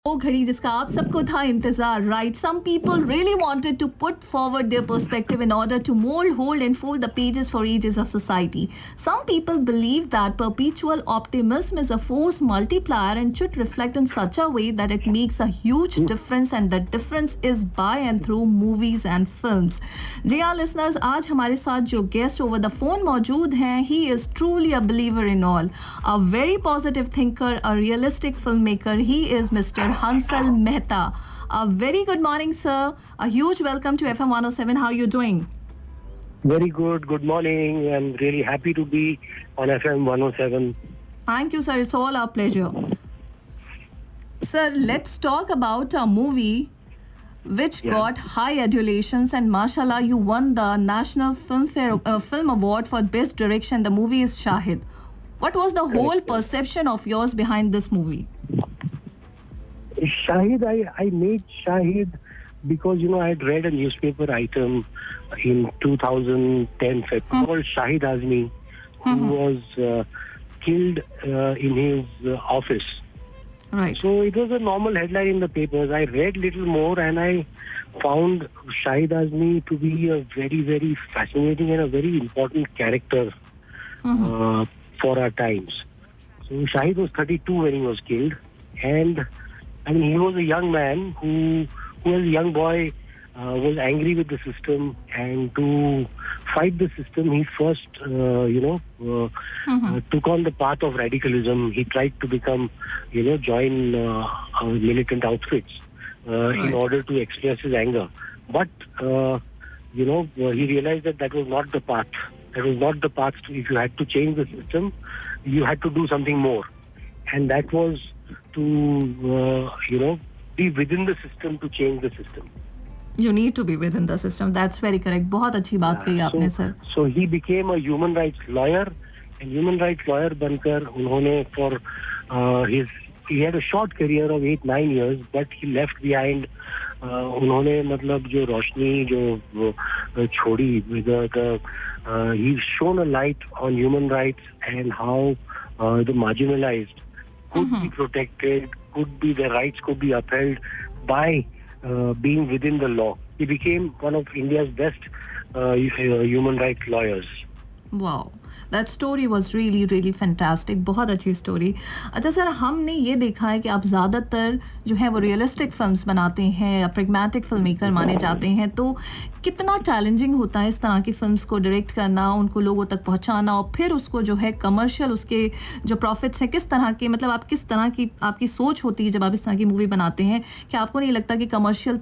वो घड़ी जिसका आप सबको था इंतजार, right? Some people really wanted to put forward their perspective in order to mold, hold, and fold the pages for ages of society. Some people believe that perpetual optimism is a force multiplier and should reflect in such a way that it makes a huge difference, and the difference is by and through movies and films. जी हाँ listeners, आज हमारे साथ जो guest over the phone मौजूद हैं, he is truly a believer in all, a very positive thinker, a realistic filmmaker. He is Mr. Hansal Mehta. A very good morning, sir. A huge welcome to FM 107. How are you doing? Very good. Good morning. I'm really happy to be on FM 107. Thank you, sir. It's all our pleasure. Sir, let's talk about a movie which got high adulations, and mashallah, you won the National Film Award for Best Direction. The movie is Shahid. What was the whole perception of yours behind this movie? Shahid, I made Shahid because, I had read a newspaper item in 2010 called Shahid Azmi, who was killed in his office. Right. So it was a normal headline in the papers. I read little more and I found Shahid Azmi to be a very, very fascinating and a very important character for our times. So Shahid was 32 when he was killed, and he was a young man who as a young boy was angry with the system, and to fight the system, he first, took on the path of radicalism. He tried to become, join militant outfits in order to express his anger. But, he realized that was not the path. That was not the path. If you had to change the system, you had to do something more. And that was to, be within the system to change the system. You need to be within the system. That's very correct. बहुत अच्छी बात कही आपने sir. So he became a human rights lawyer, and human rights lawyer बनकर उन्होंने he had a short career of 8-9 years, but he left behind उन्होंने मतलब जो रोशनी जो छोड़ी, he's shown a light on human rights and how the marginalized could be protected, their rights could be upheld by being within the law. He became one of India's best human rights lawyers. Wow, that story was really really fantastic. बहुत अच्छी story. अच्छा sir, हमने ये देखा है कि आप ज़्यादातर जो है वो रियलिस्टिक फिल्म्स बनाते हैं, प्रैग्मेटिक फिल्म मेकर माने जाते हैं, तो कितना चैलेंजिंग होता है इस तरह की फिल्म्स को डायरेक्ट करना, उनको लोगों तक पहुंचाना, और फिर उसको जो है कमर्शियल उसके जो प्रॉफिट्स हैं किस तरह के, मतलब आप किस तरह की आपकी सोच होती है जब आप इस तरह की मूवी बनाते हैं कि आपको नहीं लगता कि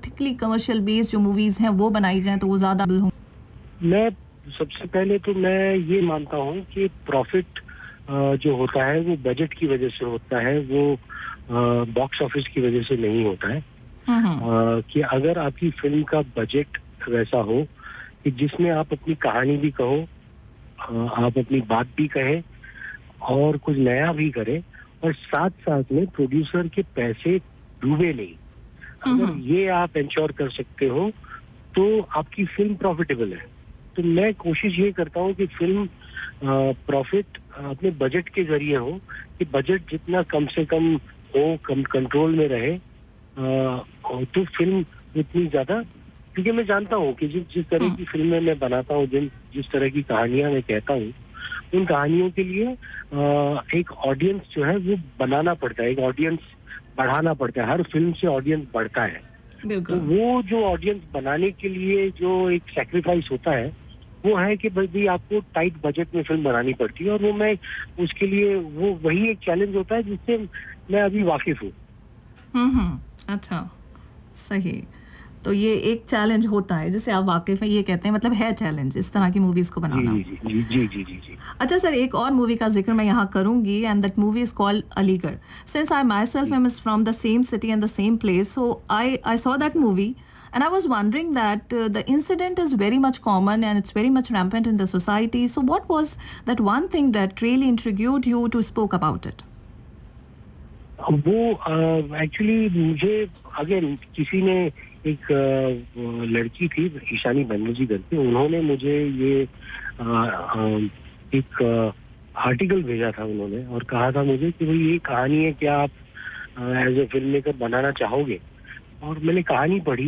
थिकली कमर्शियल बेस्ड जो मूवीज़ हैं वो बनाई जाएँ तो वो ज़्यादा हों? मैं सबसे पहले तो मैं ये मानता हूँ कि प्रॉफिट जो होता है वो बजट की वजह से होता है, वो बॉक्स ऑफिस की वजह से नहीं होता है. कि अगर आपकी फिल्म का बजट वैसा हो कि जिसमें आप अपनी कहानी भी कहो, आप अपनी बात भी कहें और कुछ नया भी करें, और साथ साथ में प्रोड्यूसर के पैसे डूबे नहीं, अगर ये आप इंश्योर कर सकते हो तो आपकी फिल्म प्रॉफिटेबल है. तो मैं कोशिश ये करता हूँ कि फिल्म प्रॉफिट अपने बजट के जरिए हो, कि बजट जितना कम से कम हो, कम कंट्रोल में रहे, तो फिल्म उतनी ज्यादा, क्योंकि मैं जानता हूँ कि जिस तरह की फिल्में मैं बनाता हूँ, जिस तरह की कहानियां मैं कहता हूँ, उन कहानियों के लिए एक ऑडियंस जो है वो बनाना पड़ता है, एक ऑडियंस बढ़ाना पड़ता है. हर फिल्म से ऑडियंस बढ़ता है. तो वो जो ऑडियंस बनाने के लिए जो एक सैक्रिफाइस होता है वो है कि भाई आपको टाइट बजट में फिल्म बनानी पड़ती है, और वो मैं उसके लिए वही एक चैलेंज होता है जिससे मैं अभी वाकिफ हूँ. अच्छा, सही. तो ये एक चैलेंज होता है जिससे आप वाकिफ हैं, ये कहते हैं, मतलब है चैलेंज इस तरह की मूवीज को बनाना. जी. अच्छा सर, एक और मूवी का जिक्र मैं यहाँ करूंगी, and that movie is called Aligarh. Since I myself am is from the same city and the same place, so I saw that movie. And I was wondering that the incident is very much common and it's very much rampant in the society. So what was that one thing that really intrigued you to spoke about it? वो actually मुझे again किसी ने एक लड़की थी ईशानी बनर्जी करके, उन्होंने मुझे ये एक आर्टिकल भेजा था उन्होंने, और कहा था मुझे कि भाई ये कहानी है, क्या आप एज ए फिल्म मेकर बनाना चाहोगे? और मैंने कहानी पढ़ी,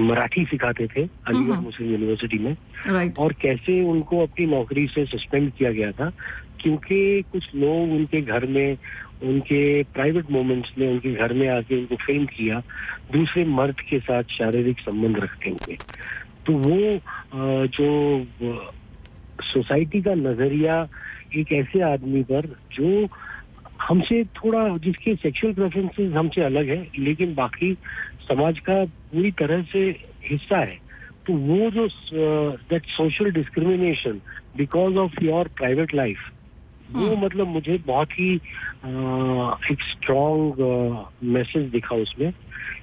मराठी सिखाते थे अलीगढ़ मुस्लिम यूनिवर्सिटी में, राइट। और कैसे उनको अपनी नौकरी से सस्पेंड किया गया था क्योंकि कुछ लोग उनके घर में, उनके प्राइवेट मोमेंट्स में उनके घर में आके उनको फिल्म किया दूसरे मर्द के साथ शारीरिक संबंध रखते हुए। तो वो जो सोसाइटी का नजरिया एक ऐसे आदमी पर जो हमसे थोड़ा, जिसके सेक्सुअल प्रेफरेंसेस हमसे अलग है लेकिन बाकी समाज का पूरी तरह से हिस्सा है, तो वो जो that social discrimination because of your private life, वो मतलब मुझे बहुत ही एक स्ट्रॉन्ग मैसेज दिखा उसमें।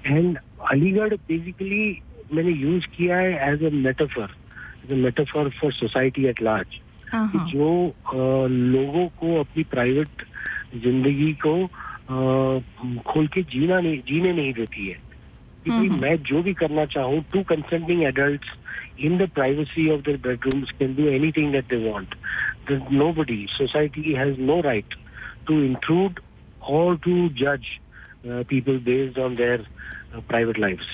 एंड अलीगढ़ बेसिकली मैंने यूज किया है as a metaphor for society at large, जो लोगों को अपनी प्राइवेट जिंदगी को खोल के जीने नहीं देती है। क्योंकि मैं जो भी करना चाहूँ, to consenting adults in the privacy of their bedrooms can do anything that they want. Society has no right to intrude or to judge people based on their private lives.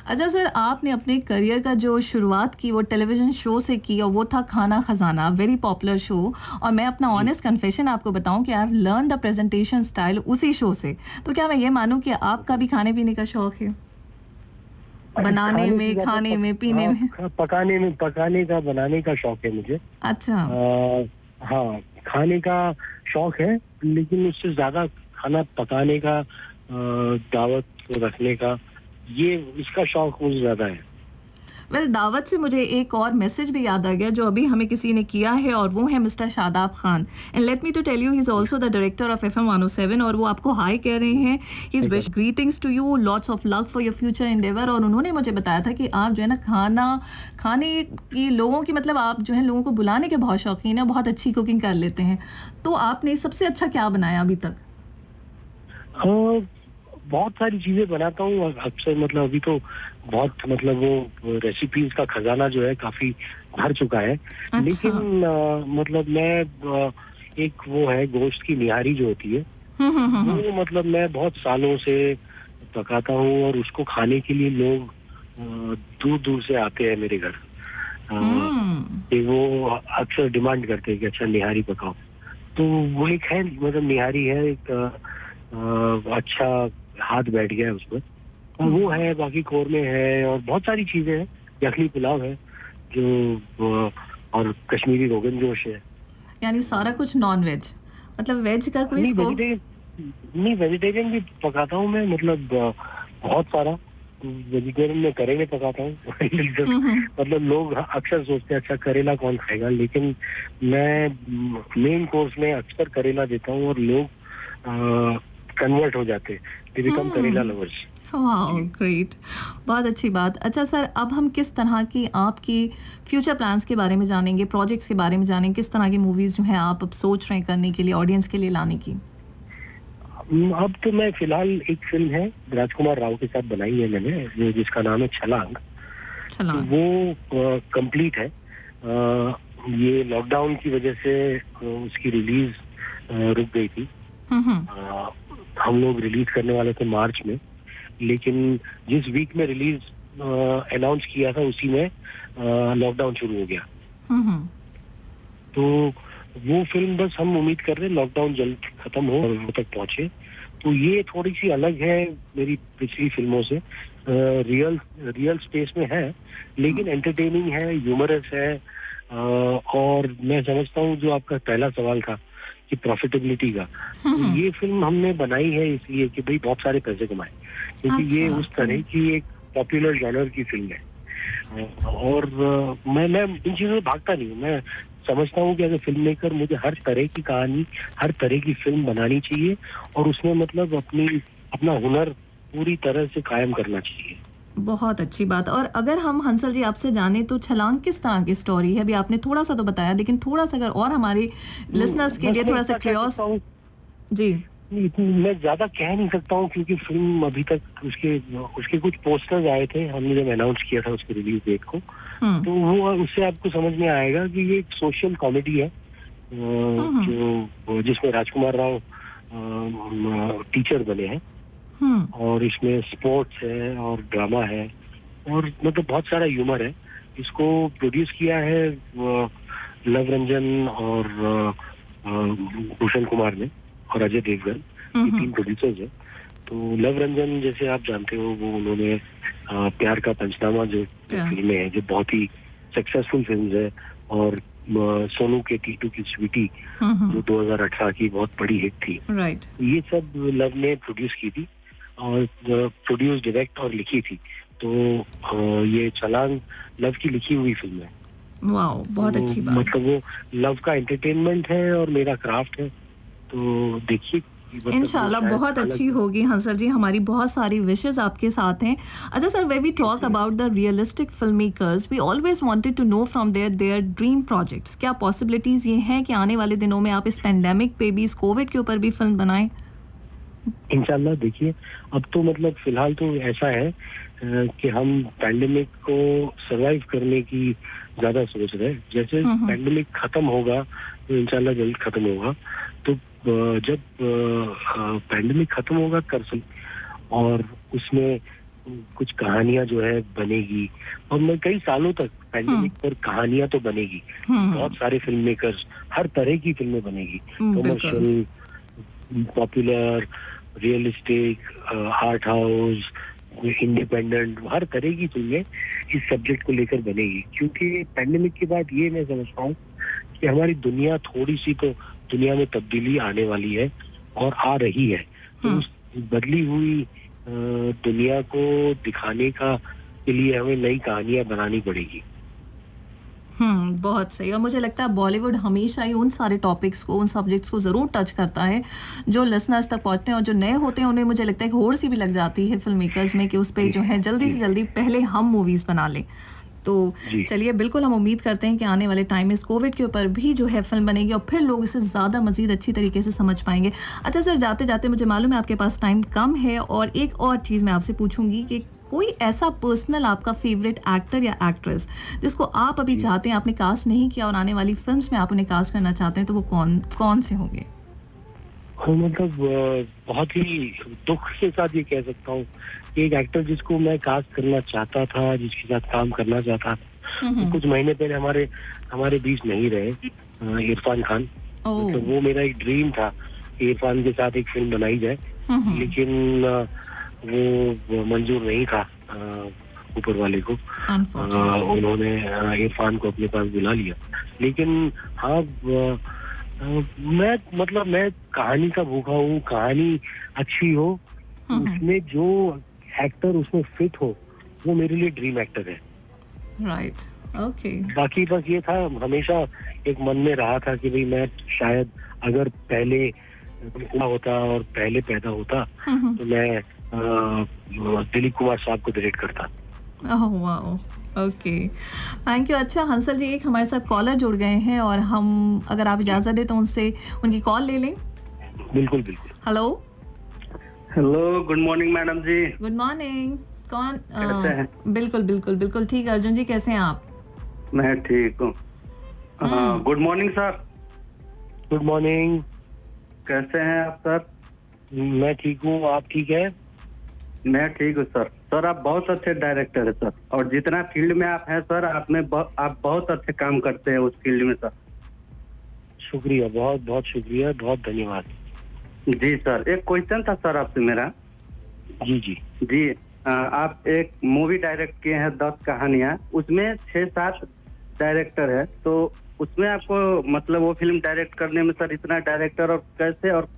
अच्छा सर, आपने अपने career का जो शुरुआत की वो television show से की और वो था खाना खजाना, वेरी पॉपुलर शो। और मैं अपना ऑनेस्ट कन्फेशन आपको बताऊं कि I have learn the presentation style उसी शो से। तो क्या मैं ये मानूं कि आपका भी खाने पीने का शौक है? बनाने में, खाने में, पीने में? पकाने का, बनाने का शौक है मुझे। अच्छा। हाँ, खाने का शौक है, लेकिन उससे ज्यादा खाना पकाने का, दावत रखने का, ये इसका शौक मुझे ज्यादा है। वेल, दावत से मुझे एक और मैसेज भी याद आ गया जो अभी हमें किसी ने किया है, और वो है mister Shadab Khan. And let me to tell you, he is also the director of FM 107, और वो आपको हाई कह रहे हैं। He is wish greetings to you, lots of luck for your future endeavour. और उन्होंने मुझे बताया था कि आप जो है ना खाने की लोगों की, मतलब आप जो है लोगों को बुलाने के बहुत शौकीन है, बहुत अच्छी कुकिंग कर लेते हैं। तो आपने सबसे अच्छा क्या बनाया अभी तक? बहुत सारी चीजें बनाता हूँ अक्सर, मतलब अभी तो बहुत, मतलब वो रेसिपीज का खजाना जो है काफी भर चुका है। अच्छा। लेकिन मतलब मैं एक वो है गोश्त की निहारी जो होती है, वो मतलब मैं बहुत सालों से पकाता हूँ, और उसको खाने के लिए लोग दूर दूर से आते हैं मेरे घर। कि वो अक्सर डिमांड करते हैं कि अच्छा निहारी पकाओ। तो वो एक है, मतलब निहारी है, एक अच्छा हाथ बैठ गया है उसमें, और वो है, बाकी कोरमे है और बहुत सारी चीजें हैं, यखनी पुलाव है जो, और कश्मीरी रोगन जोश है। यानी सारा कुछ नॉन वेज, मतलब वेज का कोई स्कोप नहीं, वेजिटेरियन भी पकाता हूँ मैं, मतलब बहुत सारा। वेजिटेरियन में करेले पकाता हूँ। मतलब लोग अक्सर सोचते हैं अच्छा करेला कौन खाएगा, लेकिन मैं मेन कोर्स में अक्सर करेला देता हूँ और लोग कन्वर्ट हो जाते, दे बिकम करेला लवर्स। वाओ, ग्रेट, बहुत अच्छी बात। अच्छा सर, अब हम किस तरह की आपकी फ्यूचर प्लान्स के बारे में जानेंगे, प्रोजेक्ट्स के बारे में जानेंगे, किस तरह की मूवीज जो हैं आप अब सोच रहे हैं करने के लिए, ऑडियंस के लिए लाने की? अब तो मैं फिलहाल एक फिल्म है राजकुमार राव के साथ बनाई है मैंने, जिसका नाम है छलांग। वो कंप्लीट है। ये लॉकडाउन की वजह से उसकी रिलीज रुक गई थी। हम लोग रिलीज करने वाले थे मार्च में, लेकिन जिस वीक में रिलीज अनाउंस किया था उसी में लॉकडाउन शुरू हो गया। तो वो फिल्म बस हम उम्मीद कर रहे हैं लॉकडाउन जल्द खत्म हो और वो तक पहुंचे। तो ये थोड़ी सी अलग है मेरी पिछली फिल्मों से, रियल स्पेस में है, लेकिन एंटरटेनिंग है, ह्यूमरस है। और मैं समझता हूँ जो आपका पहला सवाल था कि प्रॉफिटेबिलिटी का, तो ये फिल्म हमने बनाई है इसलिए कि भाई बहुत सारे पैसे कमाए, क्योंकि ये उस तरह की एक पॉपुलर जॉनर की फिल्म है। और मैं इन चीजों से भागता नहीं हूँ। मैं समझता हूँ कि एज ए फिल्म मेकर मुझे हर तरह की कहानी, हर तरह की फिल्म बनानी चाहिए, और उसमें मतलब अपना हुनर पूरी तरह से कायम करना चाहिए। बहुत अच्छी बात। और अगर हम हंसल जी आपसे जाने तो छलांग किस तरह की स्टोरी है? अभी आपने थोड़ा सा तो बताया, लेकिन थोड़ा सा अगर और हमारे लिसनर्स के लिए थोड़ा सा क्यूरियस। जी, मैं ज्यादा कह नहीं सकता हूँ क्योंकि फिल्म अभी तक उसके कुछ पोस्टर्स आए थे, हमने जब अनाउंस किया था उसकी रिलीज डेट को, तो वो उससे आपको समझ में आएगा कि ये एक सोशल कॉमेडी है, जो जिसमें राजकुमार राव टीचर बने हैं, और इसमें स्पोर्ट्स है और ड्रामा है और मतलब बहुत सारा ह्यूमर है। इसको प्रोड्यूस किया है लव रंजन और भूषण कुमार ने और अजय देवगन, ये 3 प्रोड्यूसर्स हैं। तो लव रंजन जैसे आप जानते हो, वो उन्होंने प्यार का पंचनामा जो फिल्में हैं, जो बहुत ही सक्सेसफुल फिल्म है, और सोनू के टीटू की स्वीटी जो 2018 की बहुत बड़ी हिट थी, राइट। ये सब लव ने प्रोड्यूस की थी और प्रोड्यूस, डायरेक्ट और लिखी थी। तो ये छलांग लव की लिखी हुई फिल्म है। वाओ, बहुत अच्छी बात। मतलब वो लव का एंटरटेनमेंट है और मेरा क्राफ्ट है, तो देखिए इंशाल्लाह बहुत अच्छी होगी हंसल जी, हमारी बहुत सारी विशेस आपके साथ हैं। अच्छा sir, when we talk about the realistic film makers, we always wanted to know from their dream projects, क्या पॉसिबिलिटीज ये हैं कि आने वाले दिनों में आप इस पेंडेमिक पे भी, इस कोविड के ऊपर भी फिल्म बनाएं? इंशाल्लाह देखिए, अब तो मतलब फिलहाल तो ऐसा है कि हम पैंडेमिक को सरवाइव करने की ज्यादा सोच रहे हैं। जैसे पैंडेमिक खत्म होगा, तो इंशाल्लाह जल्द खत्म होगा, तो जब पैंडेमिक खत्म होगा और उसमें कुछ कहानियां जो है बनेगी, और मैं कई सालों तक पैंडेमिक पर कहानियां तो बनेगी। बहुत सारे फिल्म मेकर्स, हर तरह की फिल्में बनेगी, commercial, popular, realistic, art house, independent, हर तरह की फिल्में इस सब्जेक्ट को लेकर बनेगी। क्योंकि पैंडेमिक के बाद ये मैं समझता हूँ कि हमारी दुनिया थोड़ी सी तो दुनिया में तब्दीली आने वाली है और आ रही है। तो उस बदली हुई दुनिया को दिखाने के लिए हमें नई कहानियां बनानी पड़ेगी। बहुत सही। और मुझे लगता है बॉलीवुड हमेशा ही उन सारे टॉपिक्स को, उन सब्जेक्ट्स को ज़रूर टच करता है जो लिसनर्स तक पहुंचते हैं, और जो नए होते हैं उन्हें मुझे लगता है कि होड़ सी भी लग जाती है फिल्म मेकर्स में कि उस पर जो है जल्दी से जल्दी पहले हम मूवीज़ बना लें। तो चलिए, बिल्कुल हम उम्मीद करते हैं कि आने वाले टाइम में इस कोविड के ऊपर भी जो है फिल्म बनेगी और फिर लोग इसे ज़्यादा मजीद अच्छी तरीके से समझ पाएंगे। अच्छा सर, जाते जाते मुझे मालूम है आपके पास टाइम कम है, और एक और चीज़ मैं आपसे पूछूंगी कि कोई ऐसा पर्सनल आपका फेवरेट एक्टर या एक्ट्रेस जिसको आप अभी चाहते हैं, आपने कास्ट नहीं किया और आने वाली फिल्म्स में आप उन्हें कास्ट करना चाहते हैं, तो वो कौन से होंगे? मतलब बहुत ही दुख के साथ ये कह सकता हूँ, एक एक्टर जिसको मैं कास्ट करना चाहता था, जिसके साथ काम करना चाहता था, तो कुछ महीने पहले हमारे बीच नहीं रहे, इरफान खान। तो वो मेरा एक ड्रीम था कि इरफान के साथ एक फिल्म बनाई जाए, लेकिन वो मंजूर नहीं था ऊपर वाले को। उन्होंने इरफान को अपने पास बुला लिया। लेकिन हाँ, मैं कहानी का भूखा हूँ, कहानी अच्छी हो, उसमें जो एक्टर उसमें फिट हो, वो मेरे लिए ड्रीम एक्टर है। Right, okay. बाकी बस ये था, हमेशा एक मन में रहा था कि भाई मैं शायद अगर पहले होता और पहले पैदा होता तो मैं दिलीप कुमार साहब को डायरेक्ट करता। Oh wow, okay, thank you. अच्छा हंसल जी, एक हमारे साथ कॉलर जुड़ गए हैं और हम, अगर आप इजाजत दें तो उनसे उनकी कॉल ले लें। बिल्कुल बिल्कुल। Hello good morning madam ji. Good morning. कौन? कैसे हैं? बिल्कुल बिल्कुल बिल्कुल ठीक। अर्जुन जी कैसे हैं आप? मैं ठीक हूँ। Good morning sir. Good morning. कैसे हैं आप सर? मैं ठीक हूँ, आप ठीक है? मैं ठीक हूँ सर। सर आप बहुत अच्छे डायरेक्टर है सर, और जितना फील्ड में आप हैं सर, आप बहुत अच्छे काम करते हैं उस फील्ड में सर। शुक्रिया, बहुत बहुत शुक्रिया, बहुत धन्यवाद। जी सर, एक क्वेश्चन था सर आपसे मेरा। जी जी जी, आप एक मूवी डायरेक्ट किए हैं 10 कहानियां, उसमें 6-7 डायरेक्टर है, तो उसमें आपको मतलब वो फिल्म डायरेक्ट करने में सर इतना डायरेक्टर और कैसे, और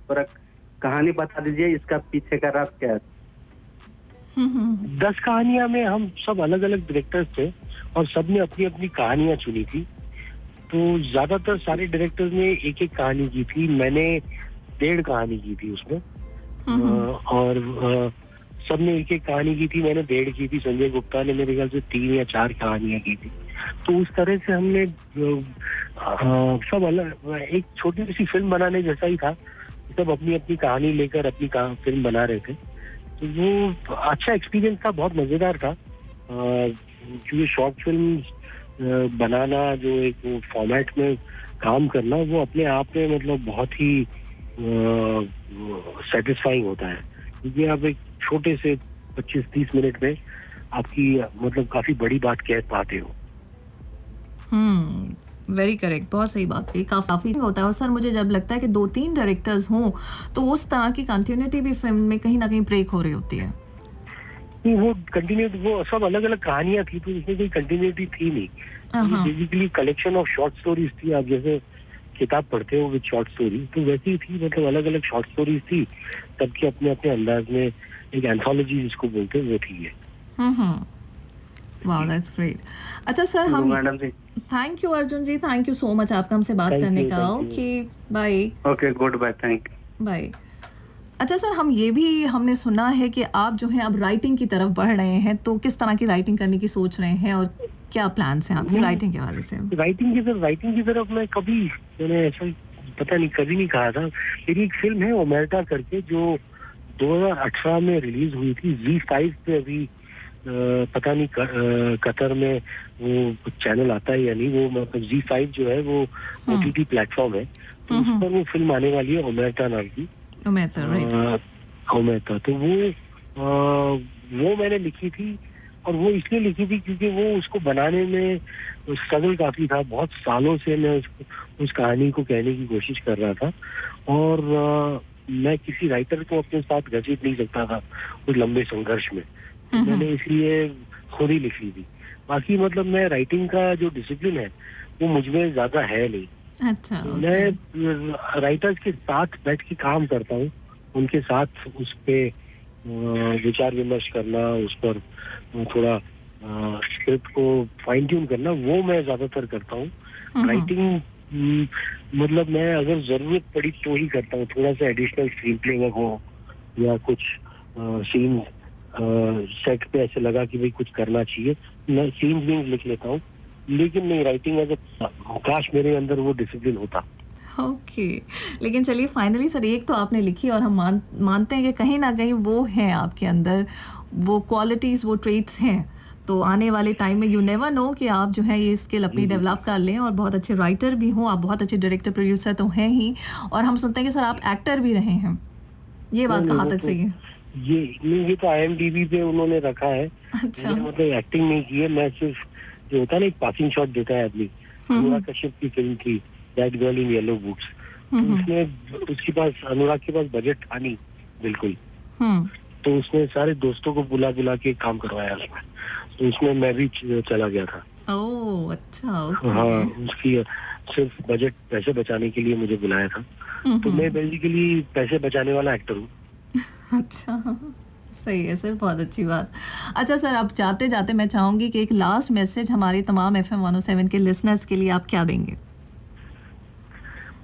कहानी बता दीजिए, इसका पीछे का राज क्या है? 10 कहानियां में हम सब अलग अलग डायरेक्टर्स थे और सबने अपनी अपनी कहानियां चुनी थी। तो ज्यादातर सारे डायरेक्टर्स ने एक एक कहानी की थी, मैंने 1.5 कहानी की थी उसमें, और सबने एक एक कहानी की थी, मैंने 1.5 की थी, संजय गुप्ता ने मेरे ख्याल से 3 या 4 कहानियां की थी। तो उस तरह से हमने सब अलग, एक छोटी सी फिल्म बनाने जैसा ही था, सब अपनी अपनी कहानी लेकर अपनी फिल्म बना रहे थे। तो वो अच्छा एक्सपीरियंस था, बहुत मजेदार था, क्योंकि शॉर्ट फिल्म बनाना, जो एक फॉर्मेट में काम करना, वो अपने आप में मतलब बहुत ही सेटिस्फाइंग होता है, क्योंकि आप एक छोटे से 25-30 मिनट में आपकी मतलब काफी बड़ी बात कह पाते हो। वेरी करेक्ट, बहुत सही बात है, काफी होता है। और सर मुझे जब लगता है कि 2-3 डायरेक्टर्स हों तो उस तरह की कंटिन्यूटी भी फिल्म में कहीं ना कहीं ब्रेक हो रही होती है। वो कंटिन्यूटी, वो सब अलग अलग कहानियां थी, तो इसमें कोई कंटिन्यूटी थी नहीं। Basically collection of short stories थी। आप जैसे किताब पढ़ते हो विद शॉर्ट स्टोरी, तो वैसी ही थी, मतलब अलग अलग शॉर्ट स्टोरीज थी, सबके अपने अपने अंदाज में, एक एंथोलॉजी जिसको बोलते हैं वो थी ये। Wow, that's great. अच्छा सर, हम madam ji, thank you Arjun ji, thank you so much आपका हमसे बात करने का। Okay, bye. Okay, good bye, thank you, bye. अच्छा सर, हम ये भी हमने सुना है कि आप जो है अब राइटिंग की तरफ बढ़ रहे हैं, तो किस तरह की राइटिंग करने की सोच रहे हैं और क्या प्लान्स हैं आपकी राइटिंग के हवाले से? राइटिंग की तरफ मैंने ऐसा पता नहीं, कभी नहीं कहा था। मेरी एक फिल्म है ओमेर्टा करके, जो 2018 में रिलीज हुई थी Z5 पे। अभी पता नहीं कतर में वो चैनल आता है या नहीं, वो मतलब Z5 जो है वो OTT प्लेटफॉर्म है, तो उस पर वो फिल्म आने वाली है ओमेर्टा नाम की। ओमेर्टा, तो वो मैंने लिखी थी, और वो इसलिए लिखी थी क्योंकि वो उसको बनाने में स्ट्रगल काफी था। बहुत सालों से मैं उस कहानी को कहने की कोशिश कर रहा था, और मैं किसी राइटर को अपने साथ घसीट नहीं सकता था उस लंबे संघर्ष में, मैंने इसलिए खुद ही लिख ली थी। बाकी मतलब मैं राइटिंग का जो डिसिप्लिन है वो मुझ में ज्यादा है नहीं। अच्छा, मैं राइटर्स के साथ बैठ के काम करता हूँ, उनके साथ उस पे विचार विमर्श करना, उस पर थोड़ा स्क्रिप्ट को फाइन ट्यून करना, वो मैं ज्यादातर करता हूँ। राइटिंग मतलब मैं अगर जरूरत पड़ी तो ही करता हूँ, थोड़ा सा एडिशनल स्क्रीन प्ले वर्क हो या कुछ सीन सेट पे ऐसे लगा कि भाई कुछ करना चाहिए, मैं सीन्स भी लिख लेता हूँ, लेकिन नहीं राइटिंग एज काश मेरे अंदर वो डिसिप्लिन होता। ओके, लेकिन चलिए फाइनली सर एक तो आपने लिखी, और हम मानते हैं कि कहीं ना कहीं वो है आपके अंदर, वो क्वालिटीज़, वो ट्रेट्स हैं। तो आने वाले टाइम में यू नेवर नो कि आप जो है ये स्किल अपनी डेवलप कर लें और बहुत अच्छे राइटर भी हों, आप बहुत अच्छे डायरेक्टर प्रोड्यूसर तो हैं ही, और हम सुनते हैं कि सर आप एक्टर भी रहे हैं। ये बात कहाँ तक सही है? ये तो IMDb पे उन्होंने रखा है। अच्छा, मतलब एक्टिंग नहीं की है, मैं सिर्फ जो होता है ना एक पासिंग शॉट देता है आदमी, अनुराग कश्यप की फिल्म थी that girl in yellow boots, उसमें उसके पास, अनुराग के पास बजट था नहीं बिल्कुल, तो उसने सारे दोस्तों को बुला बुला के काम करवाया उसमें, तो उसमें मैं भी चला गया था। ओह अच्छा, ओके। हाँ, उसकी सिर्फ बजट, पैसे बचाने के लिए मुझे बुलाया था, तो मैं बेसिकली पैसे बचाने वाला एक्टर हूँ। अच्छा, सही है सर, बहुत अच्छी बात। अच्छा सर, अब जाते जाते मैं चाहूंगी कि एक लास्ट मैसेज हमारे तमाम FM 107 के लिसनर्स के लिए आप क्या देंगे?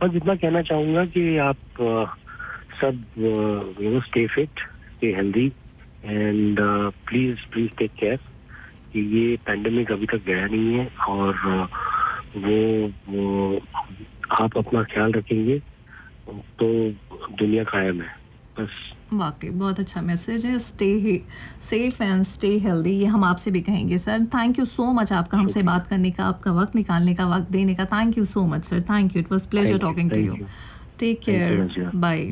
बस इतना कहना चाहूंगा कि आप सब stay fit, stay healthy, and please take care, कि ये पैंडेमिक अभी तक गया नहीं है, और वो आप अपना ख्याल रखेंगे तो दुनिया कायम है। बस वाकई बहुत अच्छा मैसेज है। Stay safe and stay healthy, ये हम आपसे भी कहेंगे sir. Thank you so much आपका हमसे बात करने का, आपका वक्त निकालने का, वक्त देने का। Thank you so much sir, thank you, it was pleasure talking to you. Take care, bye.